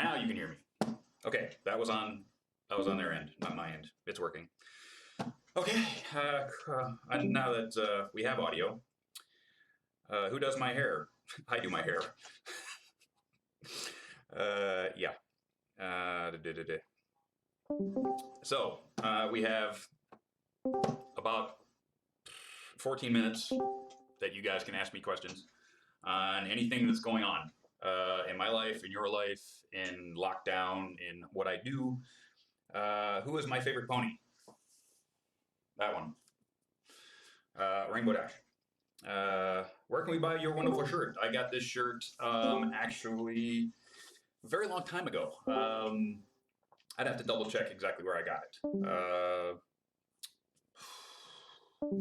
Now you can hear me. Okay, that was on their end, not my end. It's working. Okay, and now that we have audio, who does my hair? I do my hair. Yeah. So we have about 14 minutes that you guys can ask me questions on anything that's going on in my life, in your life, in lockdown, in what I do. Who is my favorite pony? That one. Rainbow Dash. Where can we buy your wonderful shirt? I got this shirt actually a very long time ago. I'd have to double check exactly where I got it.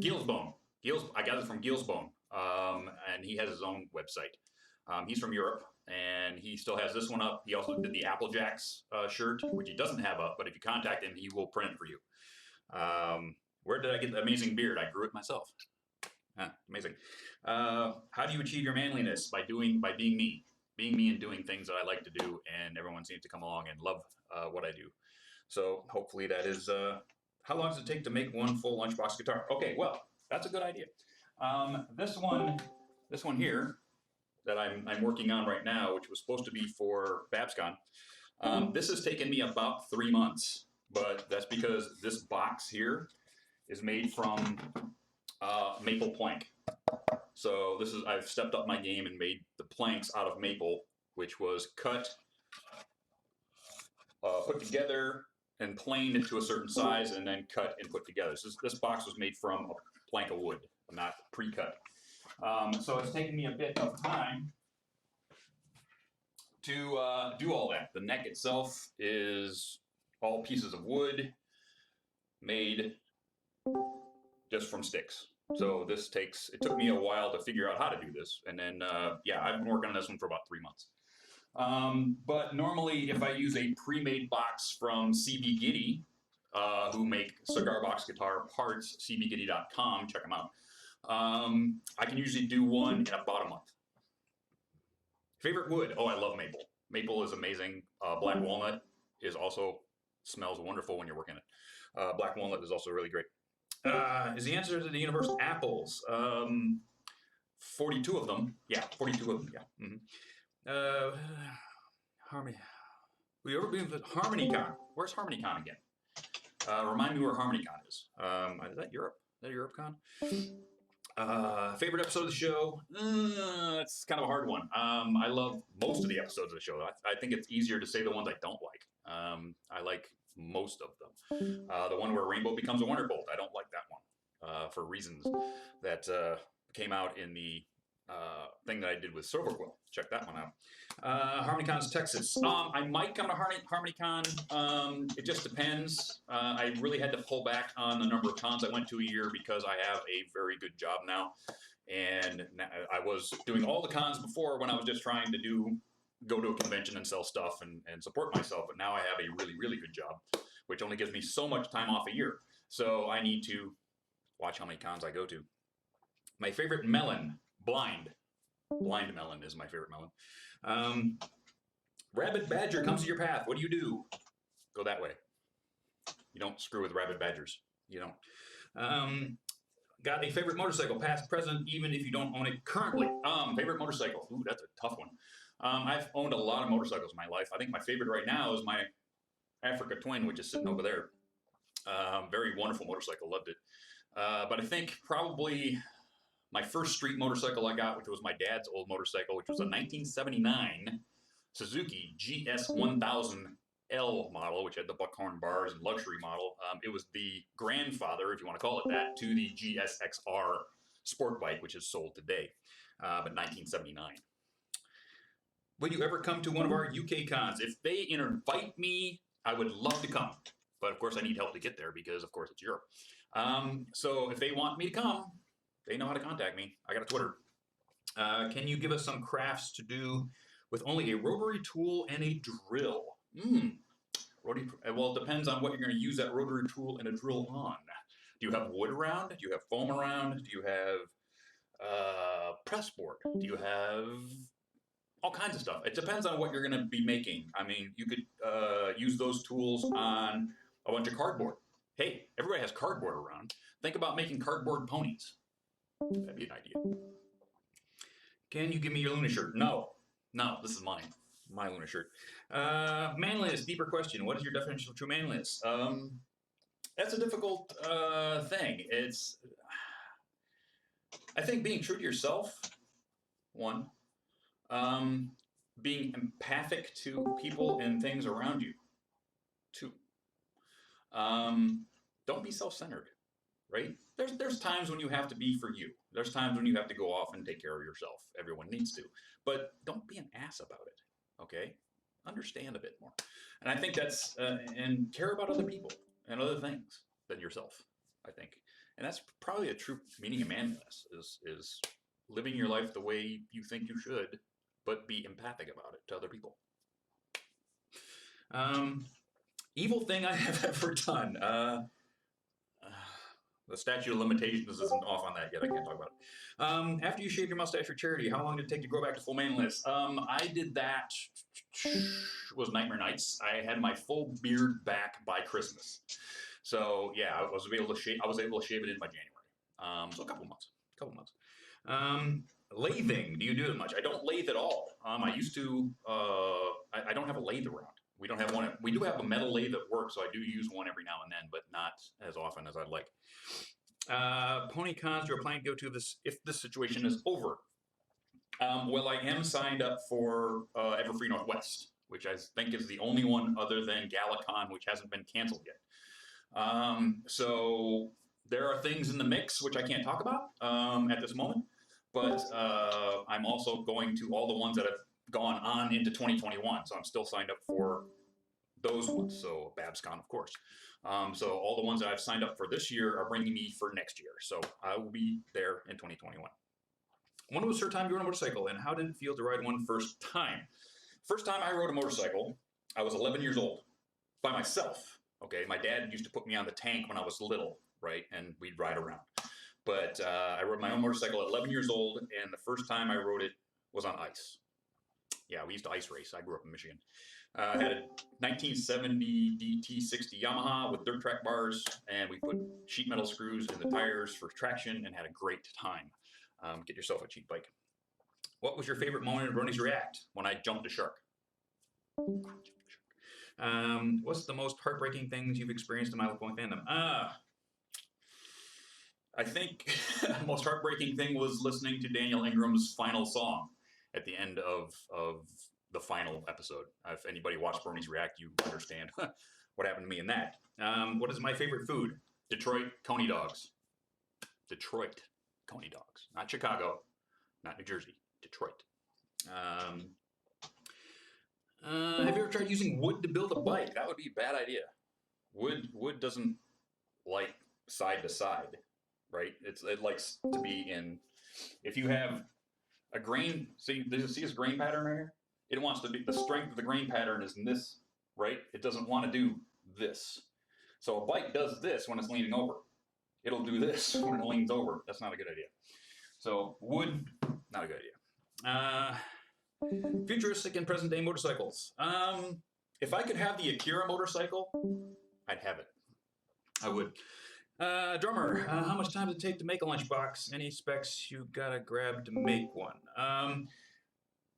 Gilsbone. I got it from Gilsbone, and he has his own website. He's from Europe, and he still has this one up. He also did the Apple Jacks shirt, which he doesn't have up, but if you contact him, he will print it for you. Where did I get the amazing beard? I grew it myself. Amazing. How do you achieve your manliness? By being me. Being me and doing things that I like to do, and everyone seems to come along and love what I do. So hopefully that is... how long does it take to make one full lunchbox guitar? Okay, well, that's a good idea. This one here that I'm working on right now, which was supposed to be for BabsCon, this has taken me about 3 months, but that's because this box here is made from maple plank. So I've stepped up my game and made the planks out of maple, which was cut, put together, and planed to a certain size, and then cut and put together. So this box was made from a plank of wood, not pre-cut. So it's taken me a bit of time to do all that. The neck itself is all pieces of wood made just from sticks. So it took me a while to figure out how to do this. And then, yeah, I've been working on this one for about 3 months. But normally if I use a pre-made box from CB Giddy, who make cigar box guitar parts, cbgiddy.com, check them out. I can usually do one in about a month. Favorite wood? Oh, I love maple. Maple is amazing. Black walnut smells wonderful when you're working it. Black walnut is also really great. Is the answer to the universe apples? 42 of them. Yeah, 42 of them. Yeah. Mm-hmm. Harmony. Have you ever been to HarmonyCon? Where's HarmonyCon again? Remind me where HarmonyCon is. Is that Europe? Is that EuropeCon? Favorite episode of the show? It's kind of a hard one. I love most of the episodes of the show. I think it's easier to say the ones I don't like. I like most of them. The one where Rainbow becomes a Wonderbolt, I don't like that one for reasons that came out in the thing that I did with Silverquill. Check that one out. HarmonyCon's Texas. I might come to HarmonyCon. It just depends. I really had to pull back on the number of cons I went to a year because I have a very good job now. And I was doing all the cons before when I was just trying to go to a convention and sell stuff and support myself. But now I have a really, really good job, which only gives me so much time off a year. So I need to watch how many cons I go to. My favorite melon, blind. Blind melon is my favorite melon. Rabid badger comes to your path. What do? Go that way. You don't screw with rabid badgers. You don't. Got a favorite motorcycle, past, present, even if you don't own it currently. Favorite motorcycle. Ooh, that's a tough one. I've owned a lot of motorcycles in my life. I think my favorite right now is my Africa Twin, which is sitting over there. Very wonderful motorcycle. Loved it. But I think probably my first street motorcycle I got, which was my dad's old motorcycle, which was a 1979 Suzuki GS1000L model, which had the buckhorn bars and luxury model. It was the grandfather, if you want to call it that, to the GSXR sport bike, which is sold today, but 1979. Will you ever come to one of our UK cons? If they invite me, I would love to come. But of course, I need help to get there because, of course, it's Europe. So if they want me to come, they know how to contact me. I got a Twitter. Can you give us some crafts to do with only a rotary tool and a drill? Well, it depends on what you're going to use that rotary tool and a drill on. Do you have wood around? Do you have foam around? Do you have press board? Do you have all kinds of stuff. It depends on what you're going to be making. I mean, you could use those tools on a bunch of cardboard. Hey, everybody has cardboard around. Think about making cardboard ponies. That'd be an idea. Can you give me your Luna shirt? No. No, this is mine. My Luna shirt. Manliness, deeper question. What is your definition of true manliness? That's a difficult thing. I think being true to yourself, one. Being empathic to people and things around you, two. Don't be self-centered, right? There's times when you have to be for you. There's times when you have to go off and take care of yourself. Everyone needs to, but don't be an ass about it. Okay, understand a bit more, and I think that's and care about other people and other things than yourself. I think, and that's probably a true meaning of manliness is living your life the way you think you should, but be empathic about it to other people. Evil thing I have ever done. The statute of limitations isn't off on that yet. I can't talk about it. After you shaved your mustache for charity, how long did it take to grow back to full manliness? I did that. Was Nightmare Nights. I had my full beard back by Christmas. So yeah, I was able to shave it in by January. So a couple months. Lathing. Do you do it much? I don't lathe at all. I used to. I don't have a lathe around. We don't have one. We do have a metal lathe at work, so I do use one every now and then, but not as often as I'd like. Pony cons you're planning to go to this if this situation is over. Well, I am signed up for Everfree Northwest, which I think is the only one other than GalaCon, which hasn't been canceled yet. So there are things in the mix which I can't talk about at this moment, but I'm also going to all the ones that have gone on into 2021. So I'm still signed up for those ones. So BabsCon, of course. So all the ones that I've signed up for this year are bringing me for next year. So I will be there in 2021. When was the first time you rode a motorcycle, and how did it feel to ride one first time? First time I rode a motorcycle, I was 11 years old by myself. Okay, my dad used to put me on the tank when I was little, right, and we'd ride around. But I rode my own motorcycle at 11 years old, and the first time I rode it was on ice. Yeah, we used to ice race. I grew up in Michigan. I had a 1970 DT60 Yamaha with dirt track bars, and we put sheet metal screws in the tires for traction and had a great time. Get yourself a cheap bike. What was your favorite moment of Bronies React? When I jumped a shark. What's the most heartbreaking things you've experienced in My Life Going fandom? I think the most heartbreaking thing was listening to Daniel Ingram's final song at the end of the final episode. If anybody watched Bronies React, you understand what happened to me in that. What is my favorite food? Detroit Coney dogs. Detroit Coney dogs. Not Chicago, not New Jersey, Detroit. Have you ever tried using wood to build a bike? That would be a bad idea. Wood doesn't like side to side, right? It likes to be in. If you have a grain, see this grain pattern right here? It wants to be, the strength of the grain pattern is in this, right? It doesn't want to do this. So a bike does this when it's leaning over. It'll do this when it leans over. That's not a good idea. So wood, not a good idea. Futuristic and present day motorcycles. If I could have the Akira motorcycle, I'd have it. I would. Drummer, how much time does it take to make a lunchbox? Any specs you gotta grab to make one?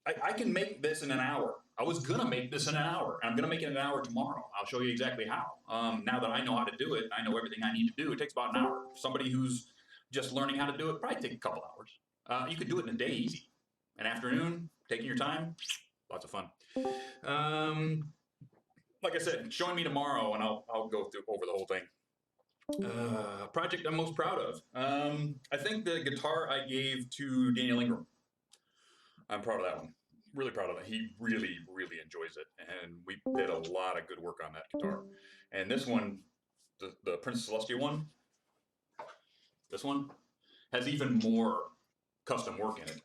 I can make this in an hour. I was gonna make this in an hour. I'm gonna make it in an hour tomorrow. I'll show you exactly how. Now that I know how to do it, I know everything I need to do. It takes about an hour. Somebody who's just learning how to do it probably take a couple hours. You could do it in a day easy. An afternoon, taking your time, lots of fun. Like I said, join me tomorrow and I'll go over the whole thing. Project I'm most proud of. I think the guitar I gave to Daniel Ingram. I'm proud of that one. Really proud of that. He really, really enjoys it. And we did a lot of good work on that guitar. And this one, the Princess Celestia one, this one, has even more custom work in it.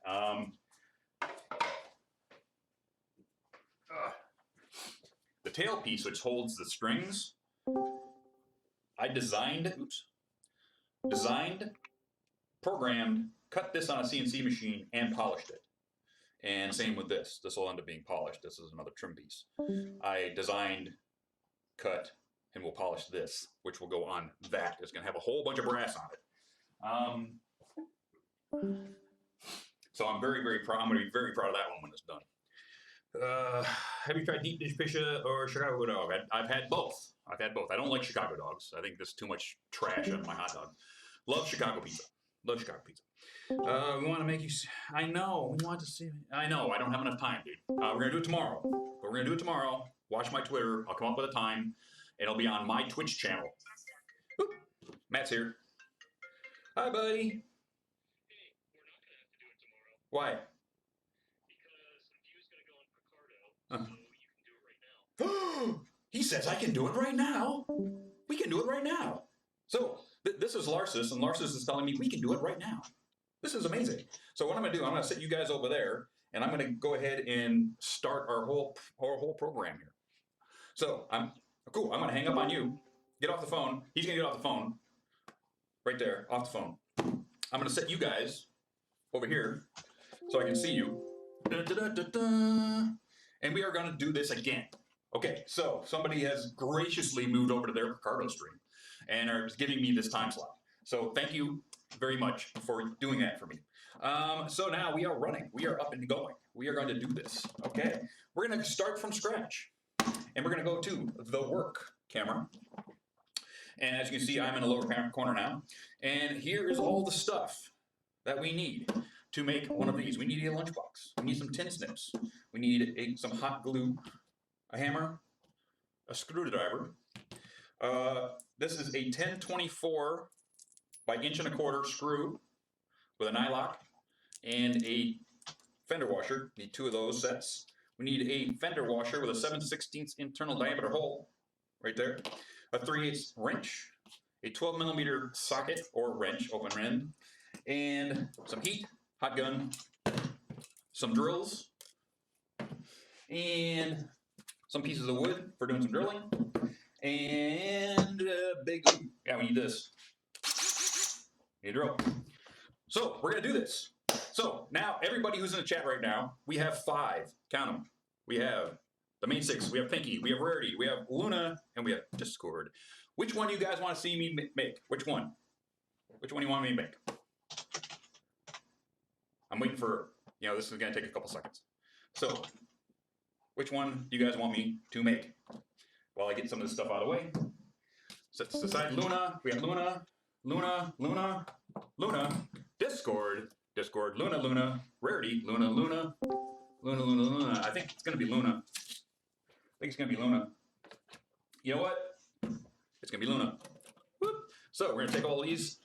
The tailpiece, which holds the strings, I designed, programmed, cut this on a CNC machine, and polished it. And same with this. This will end up being polished. This is another trim piece. I designed, cut, and will polish this, which will go on that. It's going to have a whole bunch of brass on it. So I'm very, very proud. I'm going to be very proud of that one when it's done. Have you tried deep dish pizza or Chicago dog? I've had both. I've had both. I don't like Chicago dogs. I think there's too much trash on my hot dog. Love Chicago pizza. Love Chicago pizza. We want to make you. I know. We want to see. I know. I don't have enough time, dude. We're gonna do it tomorrow. We're gonna do it tomorrow. Watch my Twitter. I'll come up with a time. It'll be on my Twitch channel. Oop. Matt's here. Hi, buddy. Hey, we're not gonna have to do it tomorrow. Why? Because View's gonna go on Picardo, so you can do it right now. He says I can do it right now. We can do it right now. So this is Larsis, and Larsis is telling me we can do it right now. This is amazing. So what I'm gonna do, I'm gonna sit you guys over there, and I'm gonna go ahead and start our whole program here. So cool. I'm gonna hang up on you. Get off the phone. He's gonna get off the phone. Right there, off the phone. I'm gonna set you guys over here so I can see you. Da, da, da, da, da. And we are gonna do this again. Okay, so somebody has graciously moved over to their Picardo stream and are giving me this time slot. So thank you very much for doing that for me. So now we are running. We are up and going. We are going to do this. Okay, we're going to start from scratch. And we're going to go to the work camera. And as you can see, I'm in the lower corner now. And here is all the stuff that we need to make one of these. We need a lunchbox. We need some tin snips. We need some hot glue, a hammer, a screwdriver. This is a 1024 by 1.25" screw with an eye lock and a fender washer. Need 2 of those sets. We need a fender washer with a 7/16 internal diameter hole right there, a 3/8 wrench, a 12mm socket or wrench, open end, and some heat, hot gun, some drills, and some pieces of wood for doing some drilling, and yeah, we need this. Need a drill. So we're gonna do this. So now everybody who's in the chat right now, we have 5. Count them. We have the main 6. We have Pinky. We have Rarity. We have Luna, and we have Discord. Which one do you guys want to see me make? Which one? Which one do you want me to make? I'm waiting for. This is gonna take a couple seconds. So, which one do you guys want me to make? While I get some of this stuff out of the way. Set this aside. Luna. We have Luna. Luna, Luna, Luna, Discord, Discord, Luna, Luna, Rarity, Luna, Luna, Luna, Luna, Luna. I think it's going to be Luna. I think it's going to be Luna. You know what? It's going to be Luna. Whoop. So we're going to take all these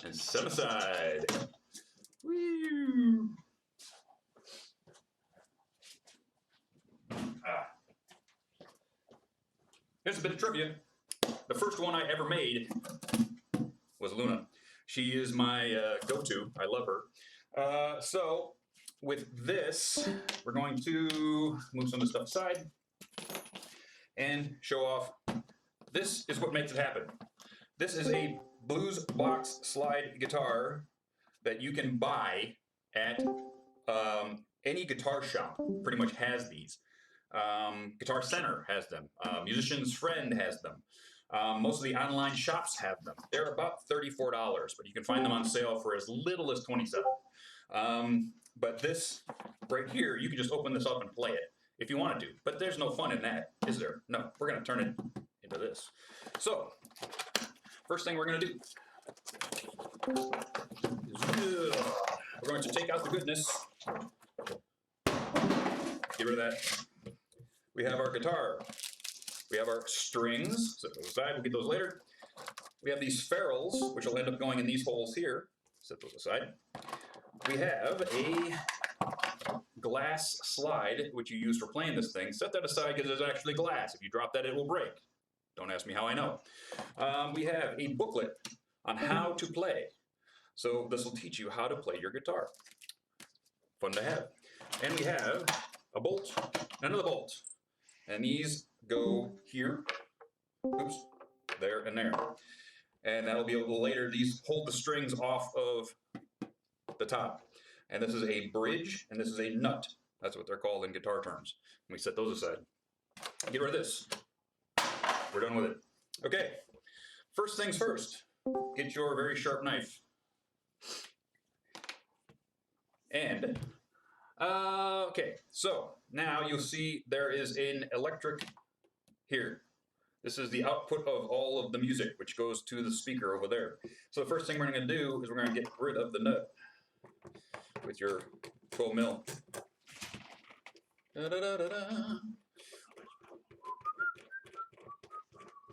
and set them aside. Woo. Here's a bit of trivia. The first one I ever made was Luna. She is my go-to. I love her. So with this, we're going to move some of the stuff aside and show off. This is what makes it happen. This is a blues box slide guitar that you can buy at any guitar shop. Pretty much has these. Guitar Center has them. Musician's Friend has them. Most of the online shops have them. They're about $34, but you can find them on sale for as little as $27. But this right here, you can just open this up and play it if you want to. But there's no fun in that, is there? No, we're going to turn it into this. So, first thing we're going to do is we're going to take out the goodness. Get rid of that. We have our guitar. We have our strings, set those aside, we'll get those later. We have these ferrules, which will end up going in these holes here. Set those aside. We have a glass slide, which you use for playing this thing. Set that aside because there's actually glass. If you drop that, it will break. Don't ask me how I know. We have a booklet on how to play. So this will teach you how to play your guitar. Fun to have. And we have a bolt, another bolt. And these go here, oops, there and there. And that'll be able to later, these hold the strings off of the top. and this is a bridge, and this is a nut. That's what they're called in guitar terms. And we set those aside. Get rid of this. We're done with it. Okay, first things first. Get your very sharp knife. And, okay, so now you'll see there is an electric here. This is the output of all of the music, which goes to the speaker over there. So the first thing we're going to do is we're going to get rid of the nut with your 12 mil. Da, da, da, da, da.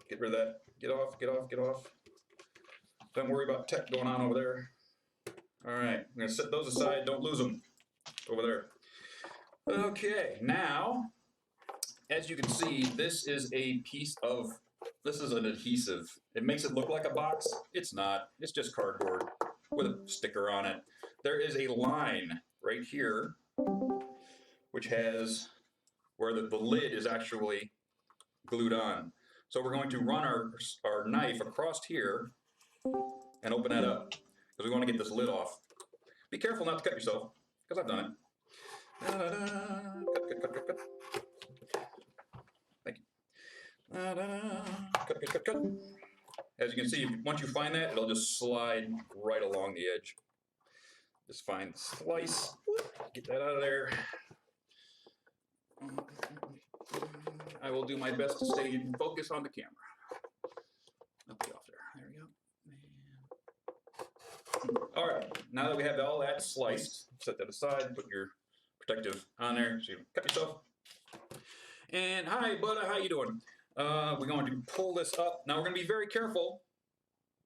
Get rid of that. Get off, get off, get off. Don't worry about tech going on over there. All right, I'm going to set those aside. Don't lose them over there. Okay, now, as you can see, this is a piece of, this is an adhesive. It makes it look like a box. It's not. It's just cardboard with a sticker on it. There is a line right here, which has where the lid is actually glued on. So we're going to run our knife across here and open that up because we want to get this lid off. Be careful not to cut yourself, because I've done it. Cut, cut, cut, cut, cut. Thank you. Cut, cut, cut, cut. As you can see, once you find that, it'll just slide right along the edge. Just find the slice. Get that out of there. I will do my best to stay in focus on the camera. I'll be off there. There we go. All right, now that we have all that sliced, set that aside, put your protective on there so you don't cut yourself. And hi, Buddha, how you doing? We're going to pull this up. Now we're going to be very careful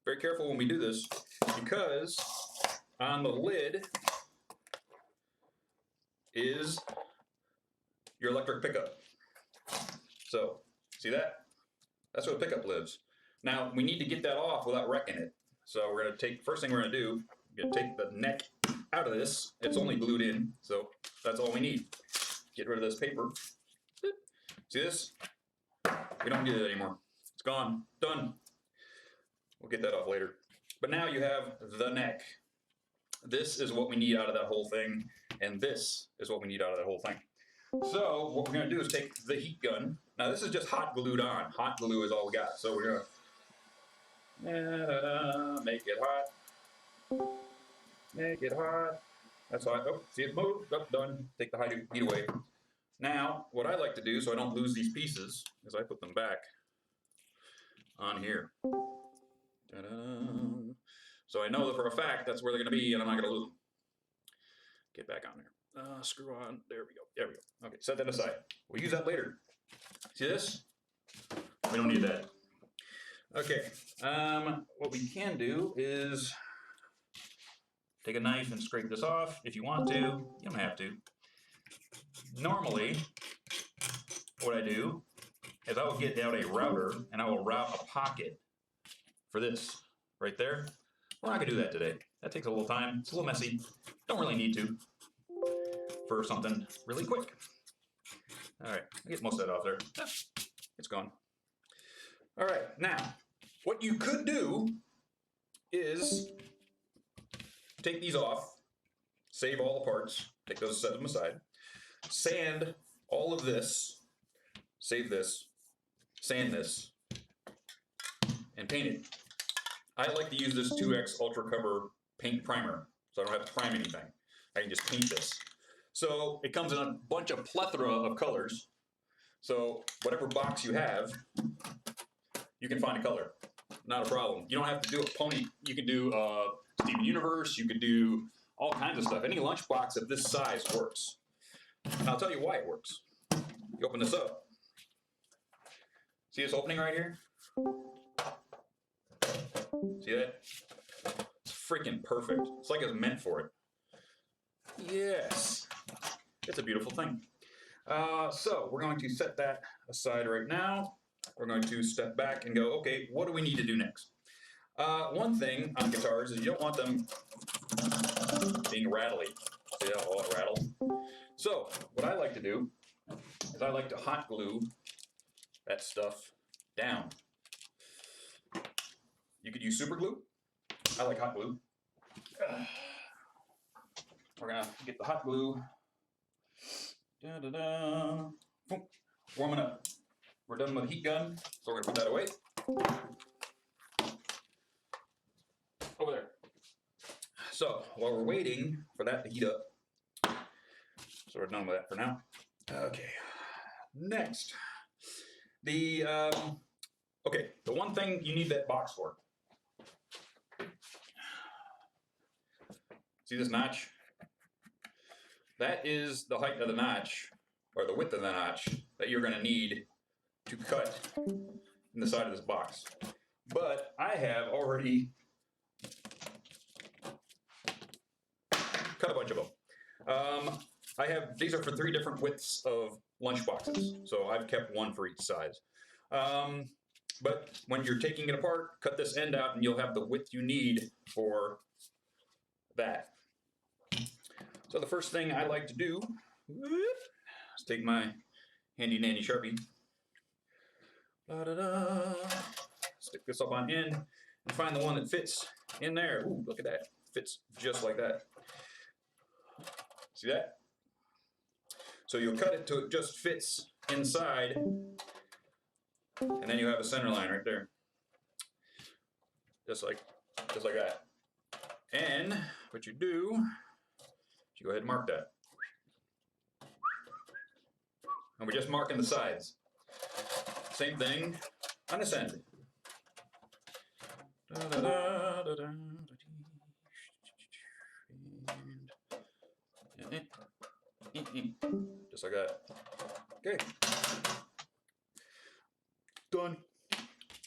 when we do this, because on the lid is your electric pickup. So, see that? That's where the pickup lives. Now, we need to get that off without wrecking it. So we're going to take, first thing we're going to do, we're going to take the neck out of this. It's only glued in, so that's all we need. Get rid of this paper. See this? We don't need it anymore. It's gone. Done. We'll get that off later. But now you have the neck. This is what we need out of that whole thing, and this is what we need out of that whole thing. So what we're going to do is take the heat gun. Now this is just hot glued on. Hot glue is all we got. So we're going to make it hot. Make it hot. That's hot. Oh, see it move? Oh, done. Take the heat away. Now, what I like to do so I don't lose these pieces is I put them back on here. Ta-da. So I know that for a fact that's where they're going to be, and I'm not going to lose them. Get back on there. Screw on. There we go. There we go. Okay, set that aside. We'll use that later. See this? We don't need that. Okay. What we can do is take a knife and scrape this off if you want to. You don't have to. Normally, what I do is I will get out a router and I will route a pocket for this right there. We're not going to do that today. That takes a little time. It's a little messy. Don't really need to for something really quick. All right, I get most of that off there. It's gone. All right, now, what you could do is take these off, save all the parts, take those, set them aside, sand all of this, save this, sand this, and paint it. I like to use this 2X Ultra Cover paint primer, so I don't have to prime anything. I can just paint this. So it comes in a bunch of plethora of colors. So whatever box you have, you can find a color. Not a problem. You don't have to do a pony. You can do Steven Universe. You could do all kinds of stuff. Any lunchbox of this size works. And I'll tell you why it works. You open this up. See this opening right here? See that? It's freaking perfect. It's like it's meant for it. Yes. It's a beautiful thing. So we're going to set that aside right now. We're going to step back and go, okay, what do we need to do next? One thing on guitars is you don't want them being rattly. See how all it rattled? So what I like to do is I like to hot glue that stuff down. You could use super glue. I like hot glue. we're gonna get the hot glue. Da-da-da. Boom. Warming up. We're done with the heat gun, so we're gonna put that away. Over there. So while we're waiting for that to heat up, so we're done with that for now. Okay. Next, the the one thing you need that box for. See this notch? That is the height of the notch, or the width of the notch, that you're going to need to cut in the side of this box. But I have already cut a bunch of them. These are for 3 different widths of lunch boxes, so I've kept one for each size. But when you're taking it apart, cut this end out and you'll have the width you need for that. So the first thing I like to do is take my handy dandy Sharpie, stick this up on end, and find the one that fits in there. Ooh, look at that. Fits just like that. See that? So you'll cut it till it just fits inside, and then you have a center line right there. Just like that. And what you do, you go ahead and mark that. And we're just marking the sides. Same thing on this end. Just like that. Okay. Done.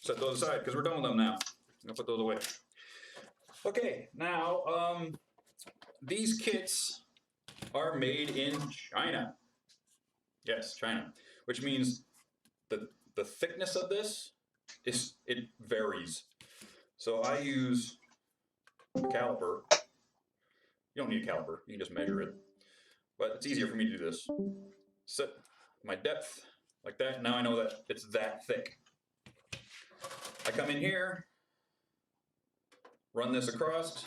Set those aside because we're done with them now. I'm gonna put those away. Okay, now these kits are made in China. Yes, China. Which means the thickness of this it varies. So I use a caliper. You don't need a caliper, you can just measure it. But it's easier for me to do this. Set my depth like that. Now I know that it's that thick. I come in here, run this across,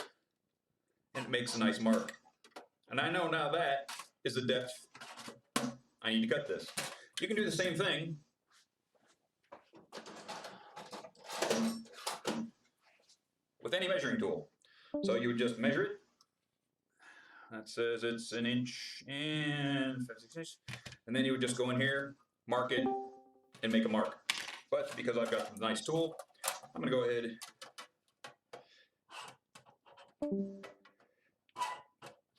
and it makes a nice mark. And I know now that is the depth I need to cut this. You can do the same thing with any measuring tool. So you would just measure it. That says it's 1 inch and 5/6 inches. And then you would just go in here, mark it, and make a mark. But because I've got a nice tool, I'm going to go ahead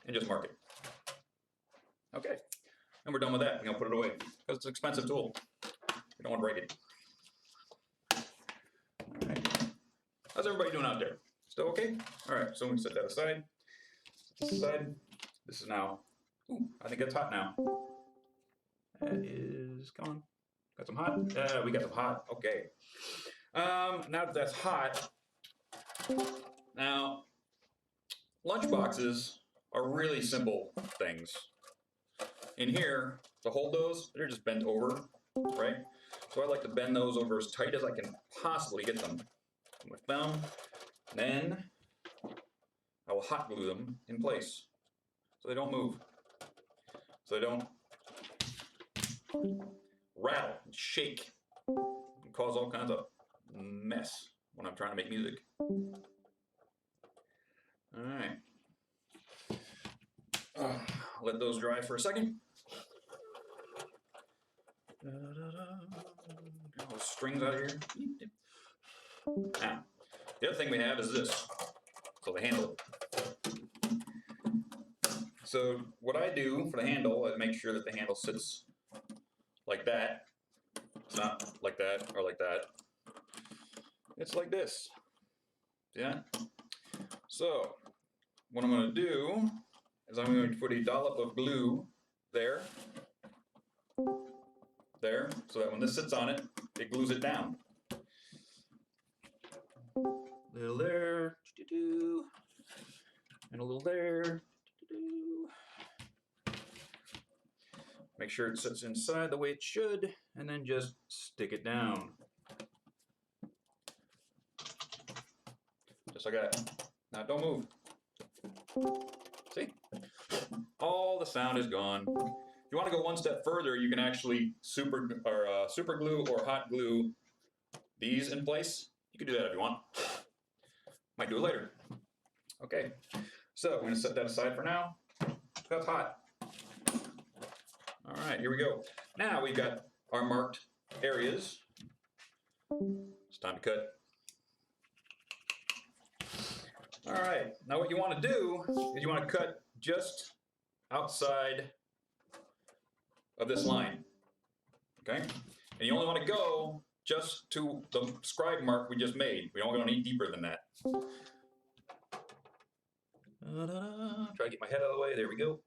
and just mark it. Okay. And we're done with that. We're going to put it away because it's an expensive tool. We don't want to break it. All right. How's everybody doing out there? Still okay? All right. So we can set that aside. Set this aside. This is now. Ooh, I think that's hot now. That is, come on. Got some hot? We got some hot. Okay. Now that that's hot, now lunch boxes are really simple things. In here, to hold those, they're just bent over, right? So I like to bend those over as tight as I can possibly get them. With them, then I will hot glue them in place so they don't move, so they don't rattle and shake and cause all kinds of mess when I'm trying to make music. All right. Let those dry for a second. Get those strings out of here. Now, the other thing we have is this. So the handle. So what I do for the handle is make sure that the handle sits like that. It's not like that or like that. It's like this. See that? So what I'm going to do is I'm going to put a dollop of glue there, so that when this sits on it, it glues it down. A little there, and a little there. Make sure it sits inside the way it should, and then just stick it down. Just like that. Now don't move. See? All the sound is gone. If you want to go one step further, you can actually super glue or hot glue these in place. You can do that if you want. Might do it later. Okay, so I'm going to set that aside for now. That's hot. All right, here we go. Now we've got our marked areas. It's time to cut. All right, now what you want to do is you want to cut just outside of this line, okay? And you only want to go just to the scribe mark we just made. We don't go any deeper than that. Try to get my head out of the way. There we go.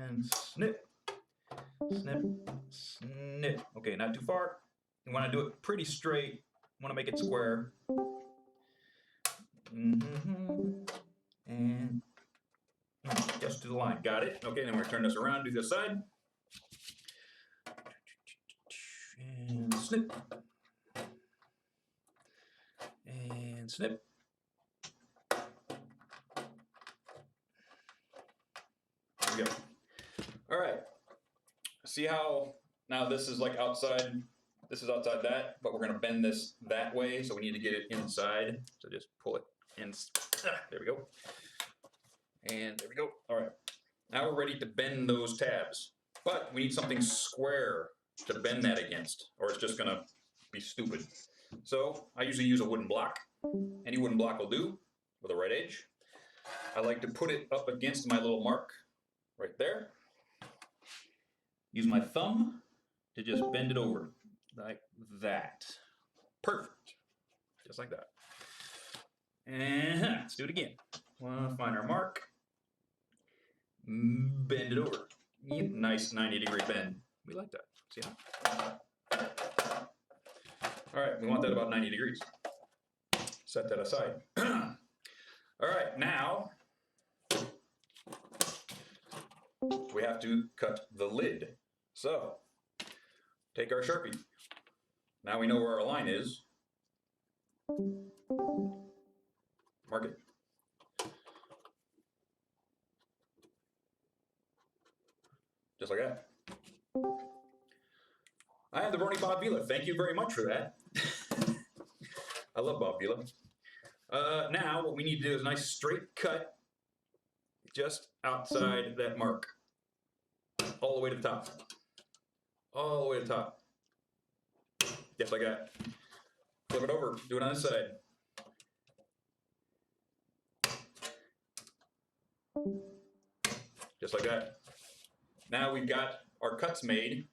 And snip, snip, snip. Okay, not too far. You want to do it pretty straight. You want to make it square. And just to the line. Got it. Okay, then we're going to turn this around, do this side. And snip. And snip. There we go. All right. See how now this is like outside, this is outside that, but we're going to bend this that way, so we need to get it inside. So just pull it in. There we go. And there we go. All right. Now we're ready to bend those tabs, but we need something square to bend that against, or it's just going to be stupid. So I usually use a wooden block. Any wooden block will do with a right edge. I like to put it up against my little mark right there. Use my thumb to just bend it over like that. Perfect. Just like that. And let's do it again. We'll find our mark. Bend it over. Nice 90-degree bend. We like that. See that? All right, we want that about 90 degrees. Set that aside. All right, now we have to cut the lid. So take our Sharpie. Now we know where our line is. Mark it. Just like that. I am the Brony Bob Vila. Thank you very much for that. I love Bob Vila. Now what we need to do is a nice straight cut just outside that mark. All the way to the top. All the way to the top. Just like that. Flip it over. Do it on this side. Just like that. Now we've got our cuts made.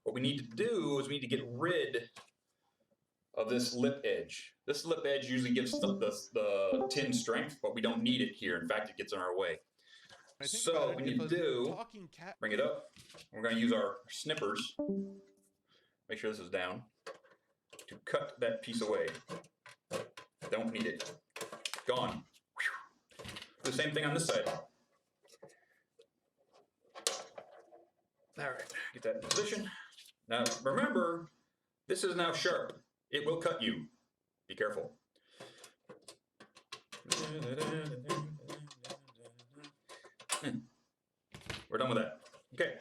What we need to do is we need to get rid of this lip edge. This lip edge usually gives the tin strength, but we don't need it here. In fact, it gets in our way. So what we need to do, bring it up. We're going to use our snippers. Make sure this is down. To cut that piece away. Don't need it. Gone. Do the same thing on this side. All right, get that in position. Now, remember, this is now sharp. It will cut you. Be careful. We're done with that. Okay.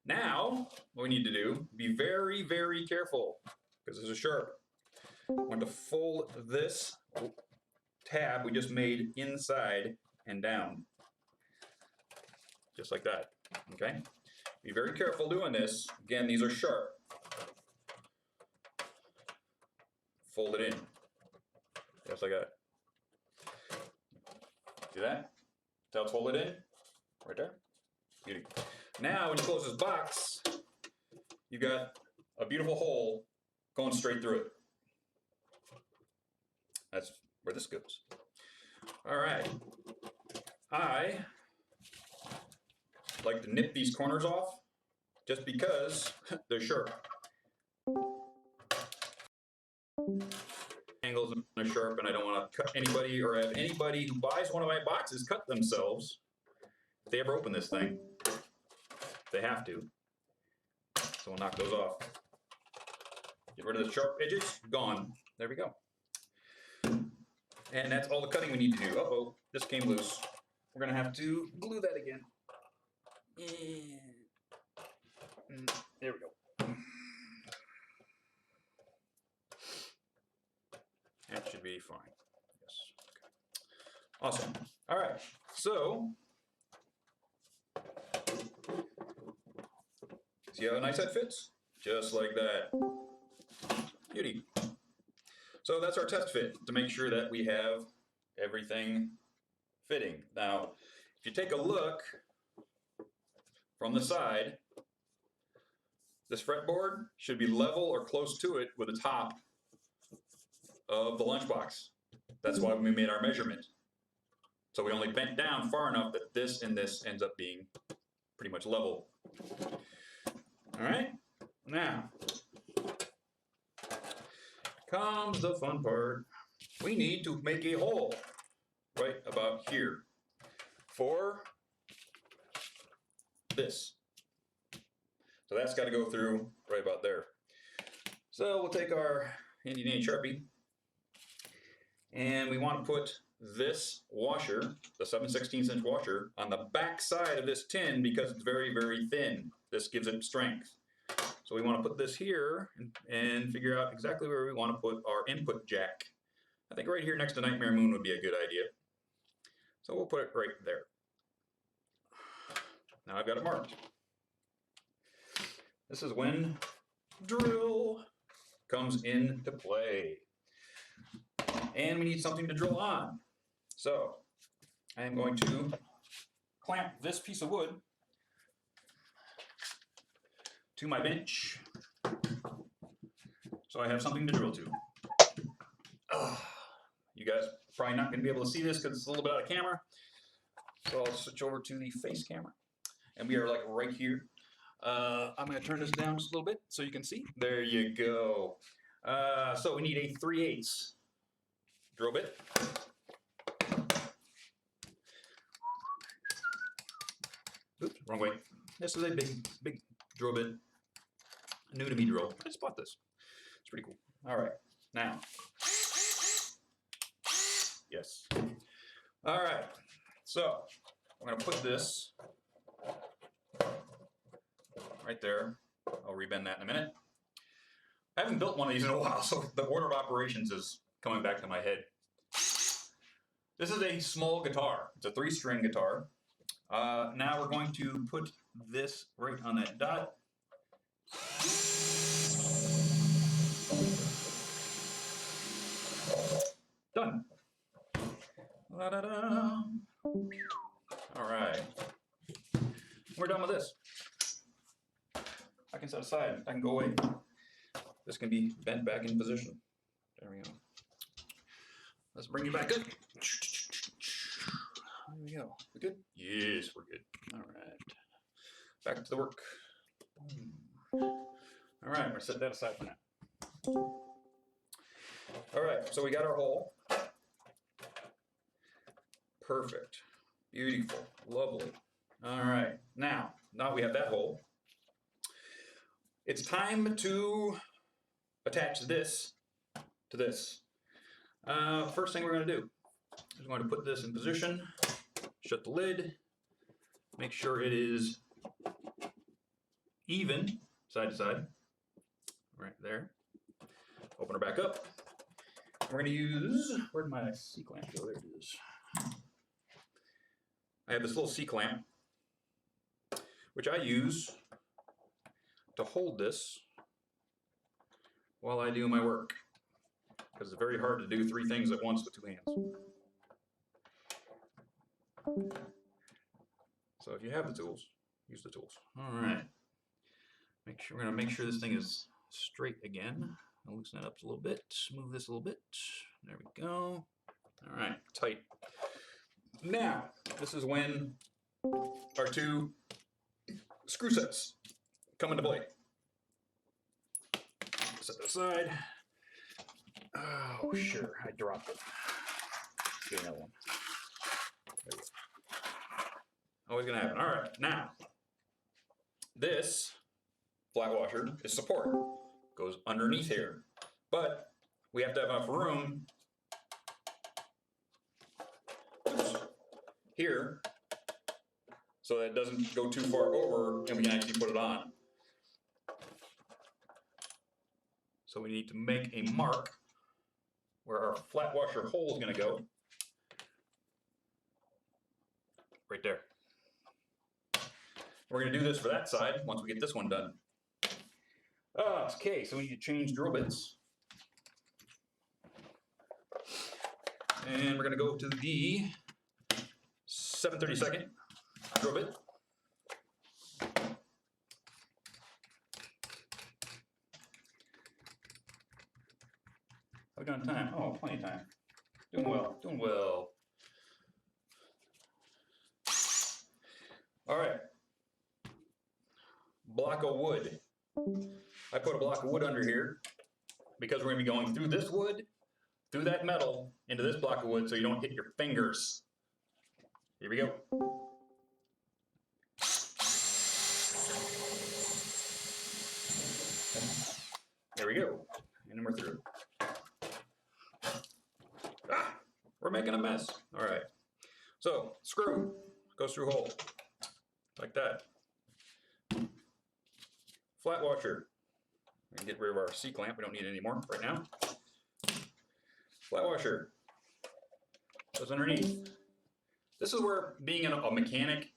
Now, what we need to do, be very, very careful, because this is sharp. I want to fold this tab we just made inside and down. Just like that. Okay? Be very careful doing this. Again, these are sharp. Fold it in. Just like that. See that? That's how it's folded in. Right there. Beauty. Now, when you close this box, you've got a beautiful hole going straight through it. That's where this goes. All right. I like to nip these corners off just because they're sharp. Angles are sharp, and I don't want to cut anybody or have anybody who buys one of my boxes cut themselves if they ever open this thing. They have to. So we'll knock those off. Get rid of the sharp edges. Gone. There we go. And that's all the cutting we need to do. Uh-oh, this came loose. We're gonna have to glue that again. And there we go. That should be fine. Yes. Okay. Awesome. All right. So, see how nice that fits? Just like that. Beauty. So that's our test fit to make sure that we have everything fitting. Now, if you take a look from the side, this fretboard should be level or close to it with the top of the lunchbox. That's why we made our measurement. So we only bent down far enough that this and this ends up being pretty much level. All right, now comes the fun part. We need to make a hole right about here for this. So that's got to go through right about there. So we'll take our handy dandy Sharpie, and we want to put this washer, the 7/16 inch washer, on the back side of this tin because it's very, very thin. This gives it strength. So we want to put this here and figure out exactly where we want to put our input jack. I think right here next to Nightmare Moon would be a good idea. So we'll put it right there. Now I've got it marked. This is when drill comes into play. And we need something to drill on. So I am going to clamp this piece of wood to my bench so I have something to drill to. You guys probably not going to be able to see this because it's a little bit out of camera. So I'll switch over to the face camera. And we are like right here. I'm going to turn this down just a little bit so you can see. There you go. So we need a 3/8 drill bit. Oops, wrong way. This is a big drill bit. New to me drill. I just bought this. It's pretty cool. All right, now. Yes. All right, so I'm going to put this right there. I'll rebend that in a minute. I haven't built one of these in a while, so the order of operations is coming back to my head. This is a small guitar. It's a 3-string guitar. Now we're going to put this right on that dot. Done. La-da-da. All right. We're done with this. I can set aside. I can go away. This can be bent back in position. There we go. Let's bring you back up. There we go. We good? Yes, we're good. All right. Back to the work. All right, we're going to set that aside for now. All right, so we got our hole. Perfect. Beautiful. Lovely. All right, now we have that hole. It's time to attach this to this. First thing we're going to do is we're going to put this in position, shut the lid, make sure it is even side to side, right there. Open her back up. We're going to use, where'd my C-clamp go? There it is. I have this little C-clamp, which I use to hold this while I do my work, because it's very hard to do 3 things at once with 2 hands. So if you have the tools, use the tools. All right. We're going to make sure this thing is straight again. I'll loosen that up a little bit, move this a little bit. There we go. All right, tight. Now, this is when our 2 screw sets come into play. Set that aside. Oh, sure, I dropped it. Get another one. There we go. Always gonna happen. All right, now, this flat washer is support. Goes underneath here. But we have to have enough room here so that it doesn't go too far over and we can actually put it on. So we need to make a mark where our flat washer hole is going to go. Right there. We're going to do this for that side once we get this one done. Okay, so we need to change drill bits. And we're going to go to the 7/32 drill bit. How we doing time? Oh, plenty of time. Doing well, doing well. All right. Block of wood. I put a block of wood under here because we're going to be going through this wood, through that metal, into this block of wood so you don't hit your fingers. Here we go. There we go. And then we're through. Ah, we're making a mess. All right. So, screw goes through hole like that. Flat washer. We can get rid of our C-clamp. We don't need it anymore right now. Flat washer goes underneath. This is where being a mechanic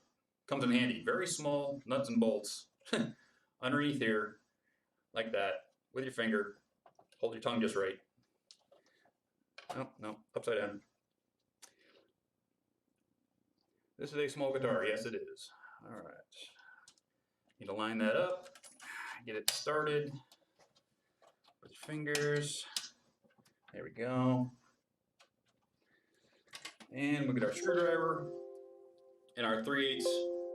comes in handy. Very small nuts and bolts underneath here, like that, with your finger. Hold your tongue just right. No, upside down. This is a small guitar. Yes, it is. All right. Need to line that up. Get it started with your fingers. There we go. And we'll get our screwdriver and our 3/8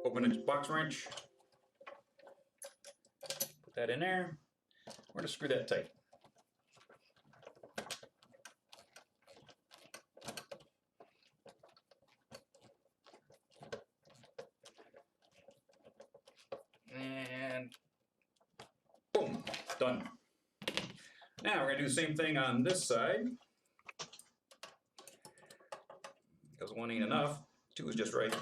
open box wrench. Put that in there. We're going to screw that tight. And boom, done. Now we're going to do the same thing on this side. Because one ain't enough, two is just right.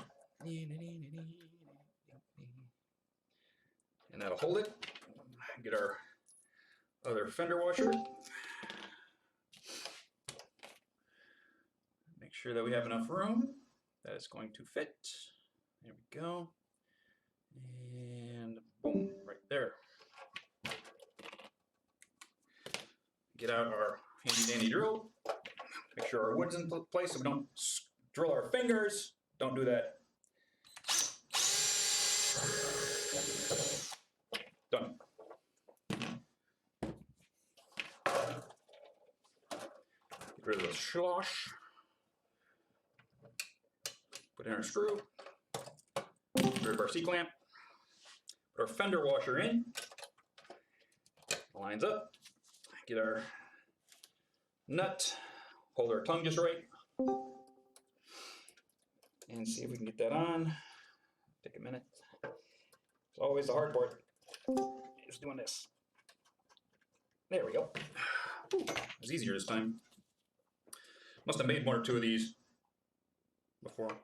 And that'll hold it. Get our other fender washer. Make sure that we have enough room that it's going to fit. There we go. And boom, right there. Get out our handy dandy drill. Make sure our wood's in place so we don't drill our fingers. Don't do that. Done. Get rid of the slosh. Put in our screw. Get rid of our C-clamp. Put our fender washer in. Lines up. Get our nut. Hold our tongue just right. And see if we can get that on. Take a minute. It's always the hard part. Just doing this. There we go. Ooh, it was easier this time. Must have made one or two of these before.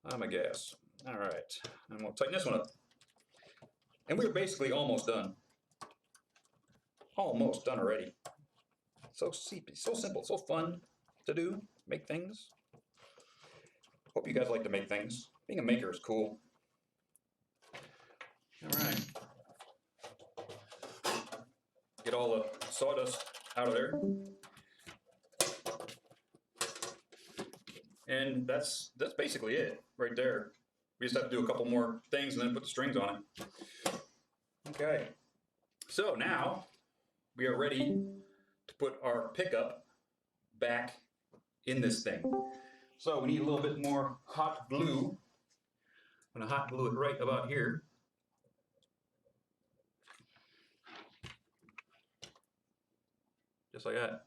I'm a guess. All right, and we'll tighten this one up. And we're basically almost done. Almost done already. So simple, so fun to do, make things. Hope you guys like to make things. Being a maker is cool. All right. Get all the sawdust out of there. And that's basically it right there. We just have to do a couple more things and then put the strings on it. Okay. So now we are ready to put our pickup back in this thing. So we need a little bit more hot glue. I'm going to hot glue it right about here. Just like that.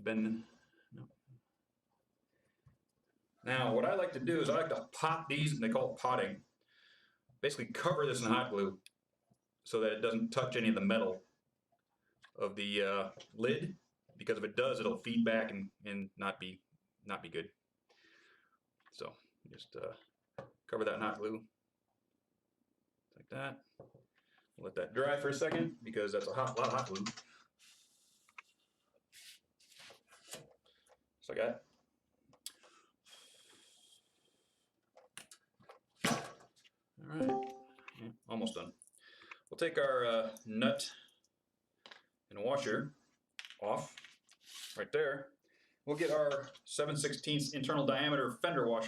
No. Now, what I like to do is I like to pot these, and they call it potting. Basically cover this in hot glue so that it doesn't touch any of the metal of the lid, because if it does, it'll feed back and not be good. So just cover that in hot glue like that. Let that dry for a second because that's a lot of hot glue. So I got. All right, yeah, almost done. We'll take our nut and washer off right there. We'll get our 7/16 internal diameter fender washer